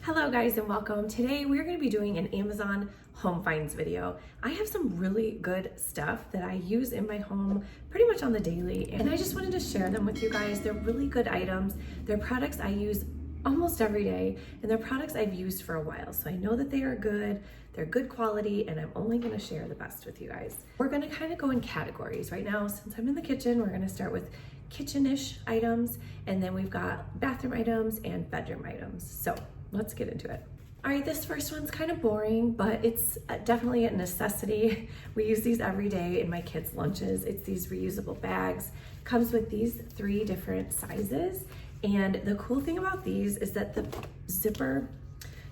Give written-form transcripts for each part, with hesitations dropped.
Hello guys and welcome. Today we're going to be doing an Amazon home finds video. I have some really good stuff that I use in my home pretty much on the daily, and I just wanted to share them with you guys. They're really good items. They're products I use almost every day, and they're products I've used for a while, so I know that they are good. They're good quality, and I'm only going to share the best with you guys. We're going to kind of go in categories right now. Since I'm in the kitchen, we're going to start with kitchen-ish items, and then we've got bathroom items and bedroom items. So let's get into it. All right, this first one's kind of boring, but it's definitely a necessity. We use these every day in my kids' lunches. It's these reusable bags. Comes with these 3 different sizes. And the cool thing about these is that the zipper,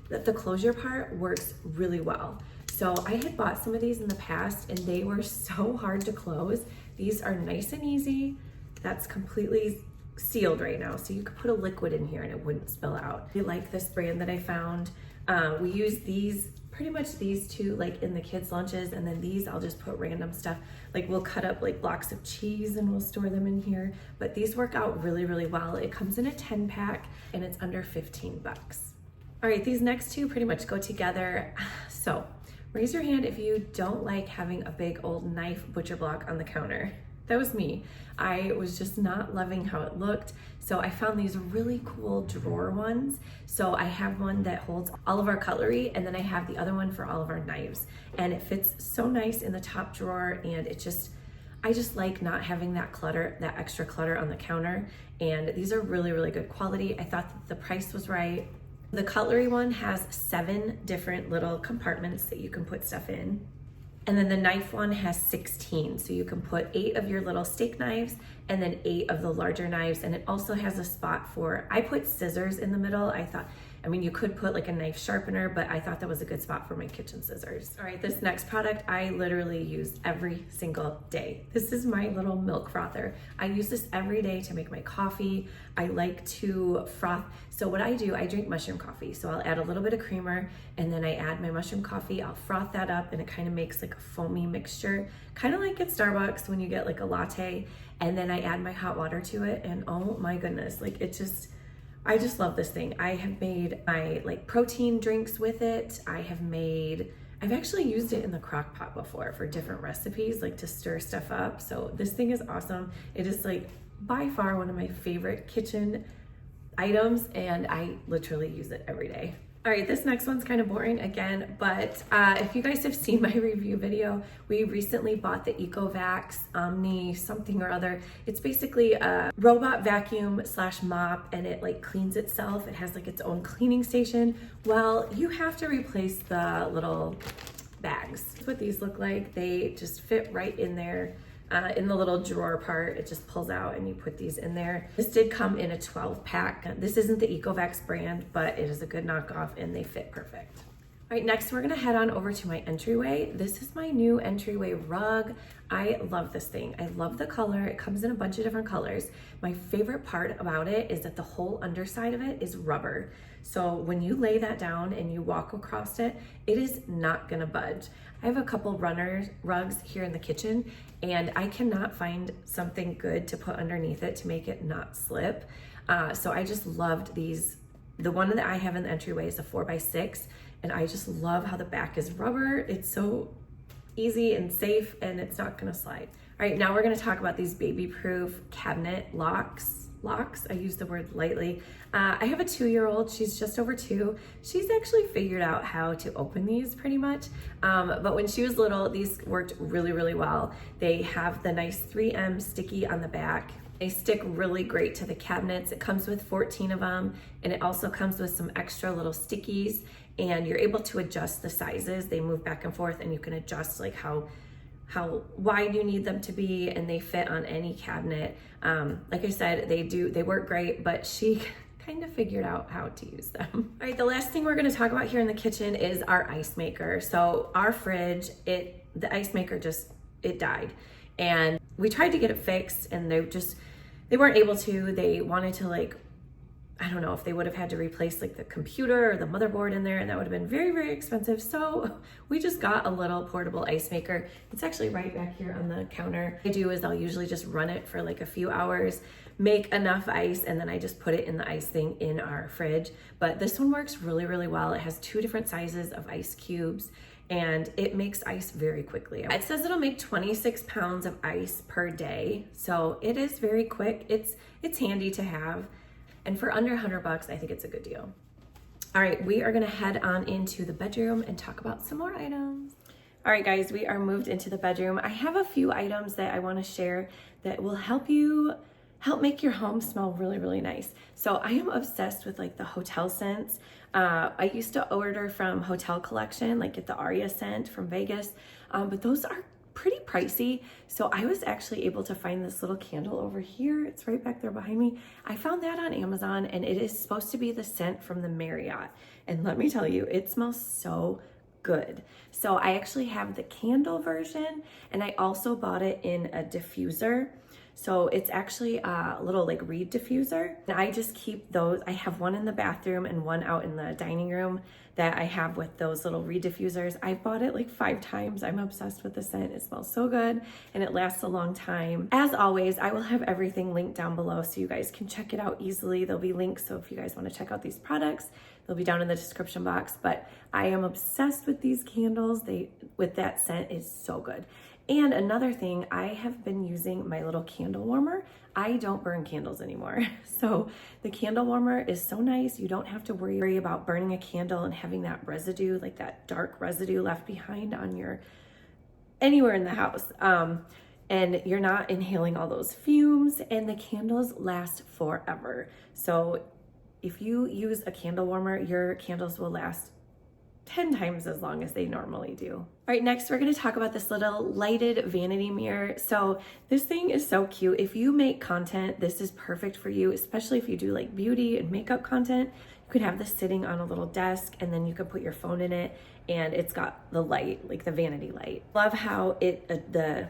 that the closure part works really well. So I had bought some of these in the past and they were so hard to close. These are nice and easy. That's completely sealed right now, so you could put a liquid in here and it wouldn't spill out. I like this brand that I found. We use these, pretty much these 2 like in the kids' lunches, and then these I'll just put random stuff. Like we'll cut up like blocks of cheese and we'll store them in here. But these work out really, really well. It comes in a 10 pack and it's under 15 bucks. All right, these next 2 pretty much go together. So raise your hand if you don't like having a big old knife butcher block on the counter. That was me. I was just not loving how it looked. So I found these really cool drawer ones. So I have one that holds all of our cutlery, and then I have the other one for all of our knives. And it fits so nice in the top drawer, and I just like not having that clutter, that extra clutter on the counter. And these are really, really good quality. I thought that the price was right. The cutlery one has 7 different little compartments that you can put stuff in. And then the knife one has 16, so you can put 8 of your little steak knives and then 8 of the larger knives. And it also has a spot for, I put scissors in the middle. I mean, you could put like a knife sharpener, but I thought that was a good spot for my kitchen scissors. All right, this next product I literally use every single day. This is my little milk frother. I use this every day to make my coffee. I like to froth. So what I do, I drink mushroom coffee. So I'll add a little bit of creamer and then I add my mushroom coffee. I'll froth that up and it kind of makes like a foamy mixture, kind of like at Starbucks when you get like a latte. And then I add my hot water to it, and oh my goodness, like I just love this thing. I have made my like protein drinks with it. I've actually used it in the crock pot before for different recipes, like to stir stuff up. So this thing is awesome. It is like by far one of my favorite kitchen items, and I literally use it every day. All right, this next one's kind of boring again, but if you guys have seen my review video, we recently bought the EcoVax Omni something or other. It's basically a robot vacuum / mop, and it like cleans itself. It has like its own cleaning station. Well, you have to replace the little bags. That's what these look like. They just fit right in there. In the little drawer part, it just pulls out and you put these in there. This did come in a 12 pack. This isn't the EcoVax brand, but it is a good knockoff and they fit perfect. All right, next we're gonna head on over to my entryway. This is my new entryway rug. I love this thing. I love the color. It comes in a bunch of different colors. My favorite part about it is that the whole underside of it is rubber. So when you lay that down and you walk across it, it is not gonna budge. I have a couple rugs here in the kitchen, and I cannot find something good to put underneath it to make it not slip. So I just loved these. The one that I have in the entryway is a 4x6, and I just love how the back is rubber. It's so easy and safe, and it's not gonna slide. All right, now we're gonna talk about these baby-proof cabinet locks. I use the word lightly. I have a 2-year-old, she's just over 2. She's actually figured out how to open these pretty much. But when she was little, these worked really, really well. They have the nice 3M sticky on the back. They stick really great to the cabinets. It comes with 14 of them, and it also comes with some extra little stickies, and you're able to adjust the sizes. They move back and forth, and you can adjust like how wide you need them to be, and they fit on any cabinet. Like I said, they work great, but she kind of figured out how to use them. All right, the last thing we're gonna talk about here in the kitchen is our ice maker. So our fridge, the ice maker it died. And we tried to get it fixed, and they weren't able to. They wanted to like I don't know if they would have had to replace like the computer or the motherboard in there, and that would have been very, very expensive. So we just got a little portable ice maker. It's actually right back here on the counter. What I do is I'll usually just run it for like a few hours, make enough ice, and then I just put it in the ice thing in our fridge. But this one works really, really well. It has 2 different sizes of ice cubes, and it makes ice very quickly. It says it'll make 26 pounds of ice per day. So it is very quick. It's handy to have. And for under $100, I think it's a good deal. All right, we are gonna head on into the bedroom and talk about some more items. All right, guys, we are moved into the bedroom. I have a few items that I wanna share that will help make your home smell really, really nice. So I am obsessed with like the hotel scents. I used to order from Hotel Collection, like get the Aria scent from Vegas, but those are pretty pricey. So I was actually able to find this little candle over here. It's right back there behind me. I found that on Amazon, and it is supposed to be the scent from the Marriott. And let me tell you, it smells so good. So I actually have the candle version, and I also bought it in a diffuser. So it's actually a little like reed diffuser. And I just keep those. I have one in the bathroom and one out in the dining room that I have with those little reed diffusers. I've bought it like 5 times. I'm obsessed with the scent. It smells so good and it lasts a long time. As always, I will have everything linked down below so you guys can check it out easily. There'll be links. So if you guys want to check out these products, they'll be down in the description box. But I am obsessed with these candles. With that scent is so good. And another thing, I have been using my little candle warmer. I don't burn candles anymore. So the candle warmer is so nice. You don't have to worry about burning a candle and having that residue, like that dark residue left behind on anywhere in the house. And you're not inhaling all those fumes, and the candles last forever. So if you use a candle warmer, your candles will last 10 times as long as they normally do. All right, next we're gonna talk about this little lighted vanity mirror. So this thing is so cute. If you make content, this is perfect for you, especially if you do like beauty and makeup content. You could have this sitting on a little desk, and then you could put your phone in it, and it's got the light, like the vanity light. Love how the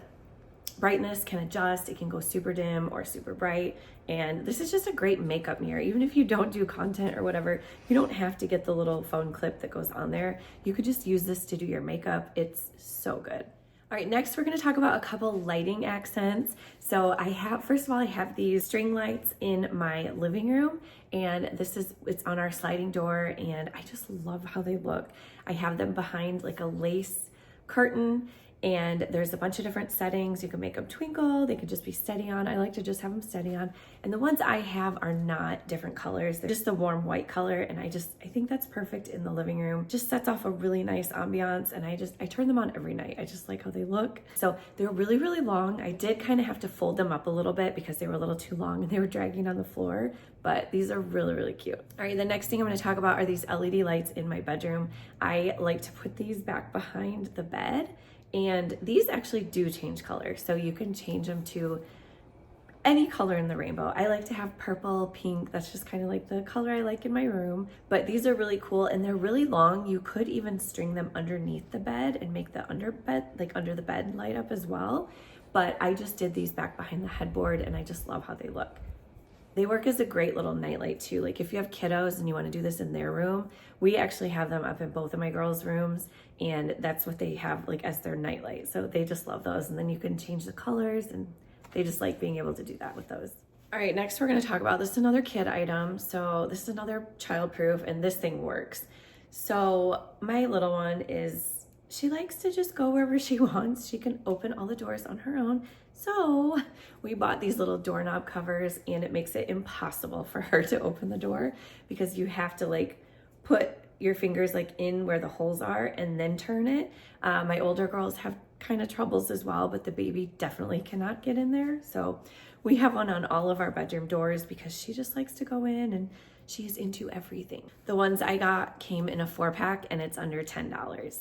brightness can adjust. It can go super dim or super bright. And this is just a great makeup mirror. Even if you don't do content or whatever, you don't have to get the little phone clip that goes on there. You could just use this to do your makeup. It's so good. All right, next we're gonna talk about a couple lighting accents. So first of all, I have these string lights in my living room, and it's on our sliding door, and I just love how they look. I have them behind like a lace curtain, and there's a bunch of different settings. You can make them twinkle. They could just be steady on. I like to just have them steady on. And the ones I have are not different colors. They're just a warm white color. And I think that's perfect in the living room. Just sets off a really nice ambiance. And I turn them on every night. I just like how they look. So they're really, really long. I did kind of have to fold them up a little bit because they were a little too long and they were dragging on the floor. But these are really, really cute. All right, the next thing I'm gonna talk about are these LED lights in my bedroom. I like to put these back behind the bed. And these actually do change color. So you can change them to any color in the rainbow. I like to have purple, pink. That's just kind of like the color I like in my room. But these are really cool, and they're really long. You could even string them underneath the bed and make the under the bed light up as well. But I just did these back behind the headboard, and I just love how they look. They work as a great little nightlight too. Like if you have kiddos and you want to do this in their room, we actually have them up in both of my girls' rooms, and that's what they have like as their nightlight. So they just love those, and then you can change the colors, and they just like being able to do that with those. All right, next we're going to talk about this is another kid item. So this is another childproof, and this thing works. So my little one she likes to just go wherever she wants. She can open all the doors on her own. So we bought these little doorknob covers, and it makes it impossible for her to open the door because you have to like put your fingers like in where the holes are and then turn it. My older girls have kind of troubles as well, but the baby definitely cannot get in there. So we have one on all of our bedroom doors because she just likes to go in, and she's into everything. The ones I got came in a 4-pack, and it's under $10.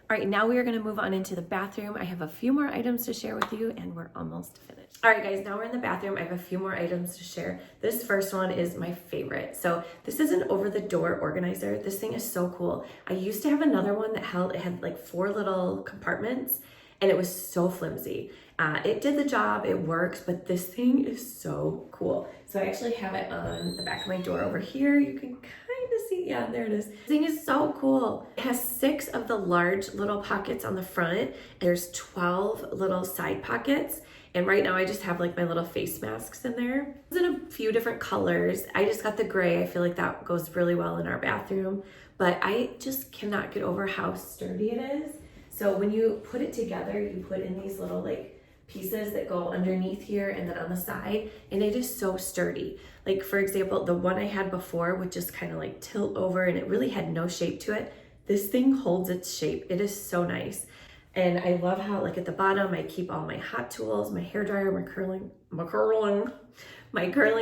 All right, now we are gonna move on into the bathroom. I have a few more items to share with you, and we're almost finished. All right, guys, now we're in the bathroom. I have a few more items to share. This first one is my favorite. So this is an over-the-door organizer. This thing is so cool. I used to have another one that had like 4 little compartments, and it was so flimsy. It did the job, it works, but this thing is so cool. So I actually have it on the back of my door over here. You can kind of see, yeah, there it is. This thing is so cool. It has 6 of the large little pockets on the front. There's 12 little side pockets. And right now I just have like my little face masks in there. It's in a few different colors. I just got the gray. I feel like that goes really well in our bathroom, but I just cannot get over how sturdy it is. So when you put it together, you put in these little like pieces that go underneath here and then on the side, and it is so sturdy. Like for example, the one I had before would just kind of like tilt over and it really had no shape to it. This thing holds its shape. It is so nice. And I love how like at the bottom, I keep all my hot tools, my hairdryer, my curling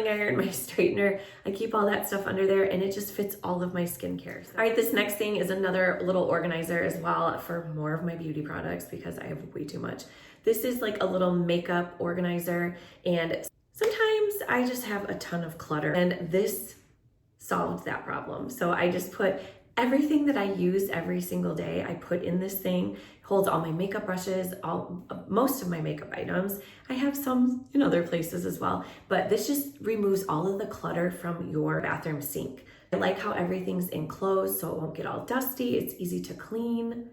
iron, my straightener. I keep all that stuff under there and it just fits all of my skincare. All right, this next thing is another little organizer as well for more of my beauty products because I have way too much. This is like a little makeup organizer, and sometimes I just have a ton of clutter, and this solved that problem. So I just put everything that I use every single day, I put in this thing. It holds all my makeup brushes, most of my makeup items. I have some in other places as well, but this just removes all of the clutter from your bathroom sink. I like how everything's enclosed so it won't get all dusty. It's easy to clean,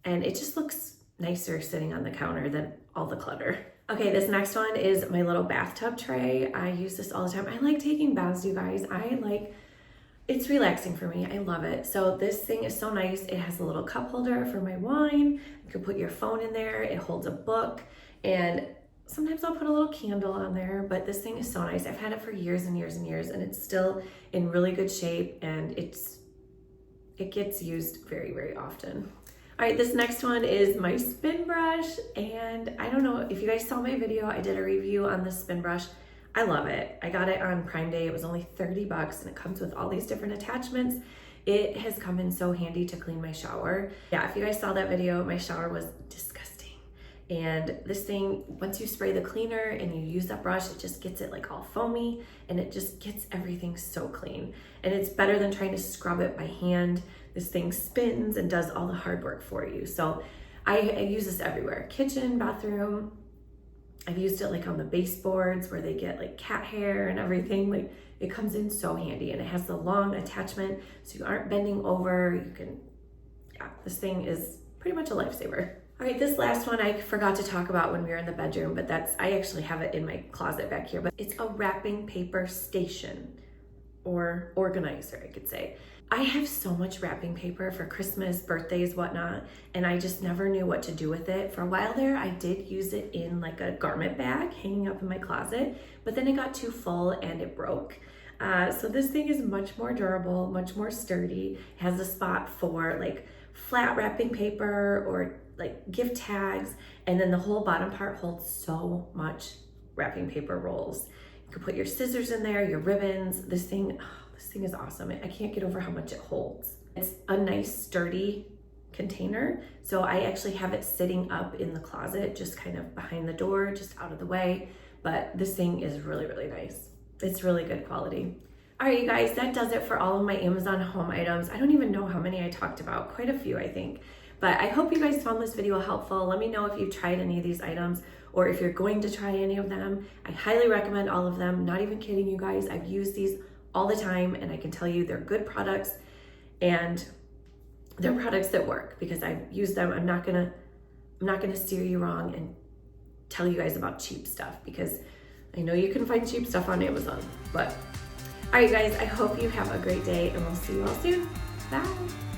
and it just looks nicer sitting on the counter than all the clutter. Okay, this next one is my little bathtub tray. I use this all the time. I like taking baths, you guys. It's relaxing for me. I love it. So this thing is so nice. It has a little cup holder for my wine. You can put your phone in there. It holds a book, and sometimes I'll put a little candle on there, but this thing is so nice. I've had it for years and years and years, and it's still in really good shape, and it gets used very, very often. All right, this next one is my spin brush, and I don't know if you guys saw my video, I did a review on this spin brush. I love it. I got it on Prime Day. It was only 30 bucks, and it comes with all these different attachments. It has come in so handy to clean my shower. Yeah, if you guys saw that video, my shower was disgusting. And this thing, once you spray the cleaner and you use that brush, it just gets it like all foamy, and it just gets everything so clean. And it's better than trying to scrub it by hand. This thing spins and does all the hard work for you. So I use this everywhere. Kitchen, bathroom. I've used it like on the baseboards where they get like cat hair and everything. Like it comes in so handy, and it has the long attachment so you aren't bending over. This thing is pretty much a lifesaver. All right, this last one I forgot to talk about when we were in the bedroom, but I actually have it in my closet back here, but it's a wrapping paper station or organizer, I could say. I have so much wrapping paper for Christmas, birthdays, whatnot, and I just never knew what to do with it. For a while there, I did use it in like a garment bag hanging up in my closet, but then it got too full and it broke. So this thing is much more durable, much more sturdy. It has a spot for like flat wrapping paper or like gift tags, and then the whole bottom part holds so much wrapping paper rolls. You can put your scissors in there, your ribbons. This thing is awesome. I can't get over how much it holds. It's a nice sturdy container, so I actually have it sitting up in the closet, just kind of behind the door, just out of the way, but this thing is really, really nice. It's really good quality. All right, you guys, that does it for all of my Amazon home items. I don't even know how many I talked about, quite a few, I think. But I hope you guys found this video helpful. Let me know if you've tried any of these items or if you're going to try any of them. I highly recommend all of them. Not even kidding, you guys. I've used these all the time, and I can tell you they're good products, and they're products that work because I've used them. I'm not gonna steer you wrong and tell you guys about cheap stuff because I know you can find cheap stuff on Amazon. But all right, guys, I hope you have a great day, and we'll see you all soon. Bye.